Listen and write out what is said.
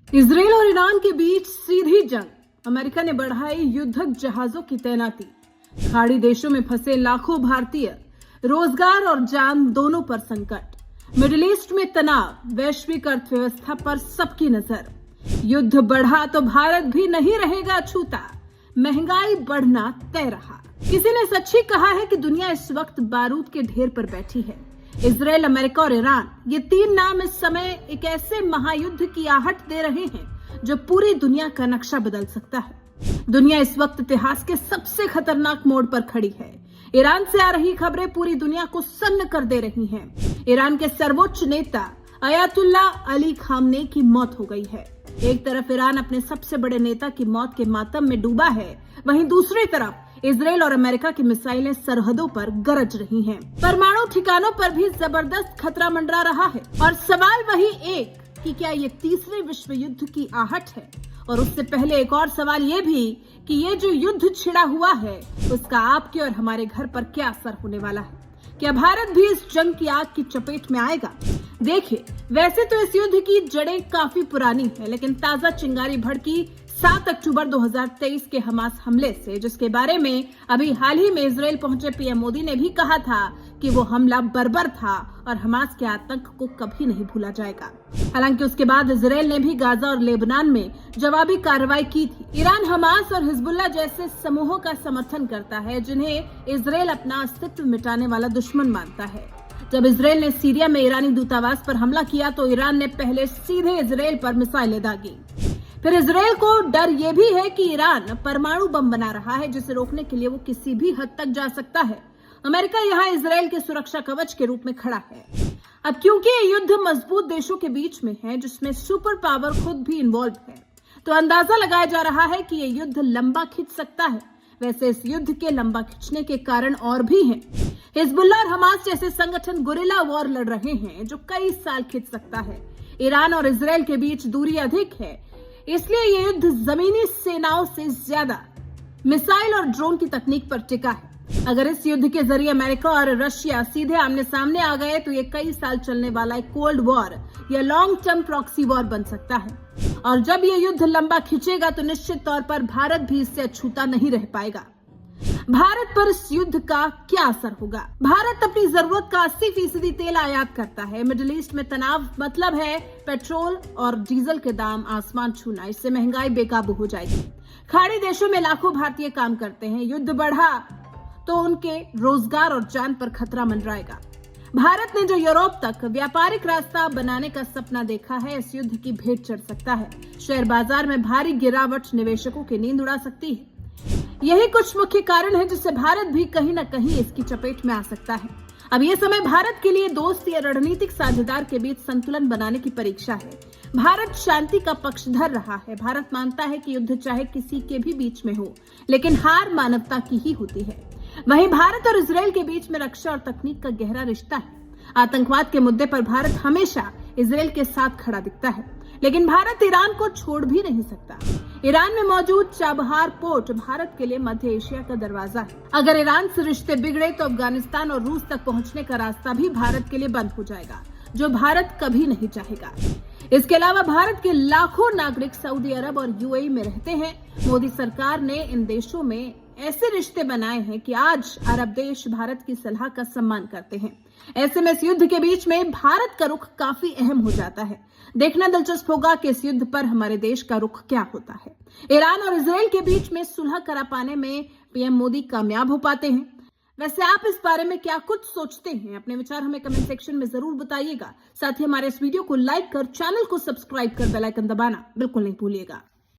Israel और Iran के बीच सीधी जंग। अमेरिका ने बढ़ाई युद्धक जहाजों की तैनाती। खाड़ी देशों में फंसे लाखों भारतीय, रोजगार और जान दोनों पर संकट। मिडिल ईस्ट में तनाव, वैश्विक अर्थव्यवस्था पर सबकी नजर। युद्ध बढ़ा तो भारत भी नहीं रहेगा अछूता। महंगाई बढ़ना तय रहा। किसी ने सच ही कहा है कि दुनिया इस वक्त बारूद के ढेर पर बैठी है। इजरायल, अमेरिका और ईरान, ये तीन नाम इस समय एक ऐसे महायुद्ध की आहट दे रहे हैं जो पूरी दुनिया का नक्शा बदल सकता है। दुनिया इस वक्त इतिहास के सबसे खतरनाक मोड़ पर खड़ी है। ईरान से आ रही खबरें पूरी दुनिया को सन्न कर दे रही हैं। ईरान के सर्वोच्च नेता अयातुल्ला अली खामनेई की मौत हो गई है। एक तरफ ईरान अपने सबसे बड़े नेता की मौत के मातम में डूबा है, वहीं दूसरी तरफ इजरायल और अमेरिका की मिसाइलें सरहदों पर गरज रही हैं। परमाणु ठिकानों पर भी जबरदस्त खतरा मंडरा रहा है। और सवाल वही एक कि क्या ये तीसरे विश्व युद्ध की आहट है? और उससे पहले एक और सवाल ये भी कि ये जो युद्ध छिड़ा हुआ है उसका आपके और हमारे घर पर क्या असर होने वाला है? क्या भारत भी इस जंग की आग की चपेट में आएगा? देखिए, वैसे तो इस युद्ध की जड़ें काफी पुरानी है, लेकिन ताजा चिंगारी भड़की 7 अक्टूबर 2023 के हमास हमले से, जिसके बारे में अभी हाल ही में इजरायल पहुंचे पीएम मोदी ने भी कहा था कि वो हमला बर्बर था और हमास के आतंक को कभी नहीं भूला जाएगा। हालांकि उसके बाद इजरायल ने भी गाजा और लेबनान में जवाबी कार्रवाई की थी। ईरान हमास और हिजबुल्लाह जैसे समूहों का समर्थन करता है, जिन्हें इजरायल अपना अस्तित्व मिटाने वाला दुश्मन मानता है। जब इजरायल ने सीरिया में ईरानी दूतावास पर हमला किया तो ईरान ने पहले सीधे इजरायल पर मिसाइलें दागी। फिर इजरायल को डर ये भी है कि ईरान परमाणु बम बना रहा है, जिसे रोकने के लिए वो किसी भी हद तक जा सकता है। अमेरिका यहाँ इजरायल के सुरक्षा कवच के रूप में खड़ा है। अब क्योंकि ये युद्ध मजबूत देशों के बीच में है, जिसमें सुपर पावर खुद भी इन्वॉल्व है, तो अंदाजा लगाया जा रहा है कि ये युद्ध लंबा खिंच सकता है। वैसे इस युद्ध के लंबा खिंचने के कारण और भी हैं। हिजबुल्लाह और हमास जैसे संगठन गुरिल्ला वॉर लड़ रहे हैं, जो कई साल खिंच सकता है। ईरान और इजरायल के बीच दूरी अधिक है, इसलिए ये युद्ध जमीनी सेनाओं से ज्यादा मिसाइल और ड्रोन की तकनीक पर टिका है। अगर इस युद्ध के जरिए अमेरिका और रशिया सीधे आमने सामने आ गए तो ये कई साल चलने वाला एक कोल्ड वॉर या लॉन्ग टर्म प्रॉक्सी वॉर बन सकता है। और जब ये युद्ध लंबा खिंचेगा तो निश्चित तौर पर भारत भी इससे अछूता नहीं रह पाएगा। भारत पर इस युद्ध का क्या असर होगा? भारत अपनी जरूरत का 80% तेल आयात करता है। मिडिल ईस्ट में तनाव मतलब है पेट्रोल और डीजल के दाम आसमान छूना। इससे महंगाई बेकाबू हो जाएगी। खाड़ी देशों में लाखों भारतीय काम करते हैं। युद्ध बढ़ा तो उनके रोजगार और जान पर खतरा मंडराएगा। भारत ने जो यूरोप तक व्यापारिक रास्ता बनाने का सपना देखा है, इस युद्ध की भेंट चढ़ सकता है। शेयर बाजार में भारी गिरावट निवेशकों की नींद उड़ा सकती है। यही कुछ मुख्य कारण है जिससे भारत भी कहीं न कहीं इसकी चपेट में आ सकता है। अब ये समय भारत के लिए दोस्त या रणनीतिक साझेदार के बीच संतुलन बनाने की परीक्षा है। भारत शांति का पक्षधर रहा है। भारत मानता है कि युद्ध चाहे किसी के भी बीच में हो, लेकिन हार मानवता की ही होती है। वहीं भारत और इजरायल के बीच में रक्षा और तकनीक का गहरा रिश्ता है। आतंकवाद के मुद्दे पर भारत हमेशा इजरायल के साथ खड़ा दिखता है, लेकिन भारत ईरान को छोड़ भी नहीं सकता। ईरान में मौजूद चाबहार पोर्ट भारत के लिए मध्य एशिया का दरवाजा है। अगर ईरान से रिश्ते बिगड़े तो अफगानिस्तान और रूस तक पहुंचने का रास्ता भी भारत के लिए बंद हो जाएगा, जो भारत कभी नहीं चाहेगा। इसके अलावा भारत के लाखों नागरिक सऊदी अरब और यूएई में रहते हैं। मोदी सरकार ने इन देशों में ऐसे रिश्ते बनाए हैं कि आज अरब देश भारत की सलाह का सम्मान करते हैं। ऐसे में इस युद्ध के बीच में भारत का रुख काफी अहम हो जाता है। देखना दिलचस्प होगा कि इस युद्ध पर हमारे देश का रुख क्या होता है। ईरान और इजरायल के बीच में सुलह करा पाने में पीएम मोदी कामयाब हो पाते हैं। वैसे आप इस बारे में क्या कुछ सोचते हैं? अपने विचार हमें कमेंट सेक्शन में जरूर बताइएगा। साथ ही हमारे इस वीडियो को लाइक कर चैनल को सब्सक्राइब कर बेल आइकन दबाना बिल्कुल नहीं भूलिएगा।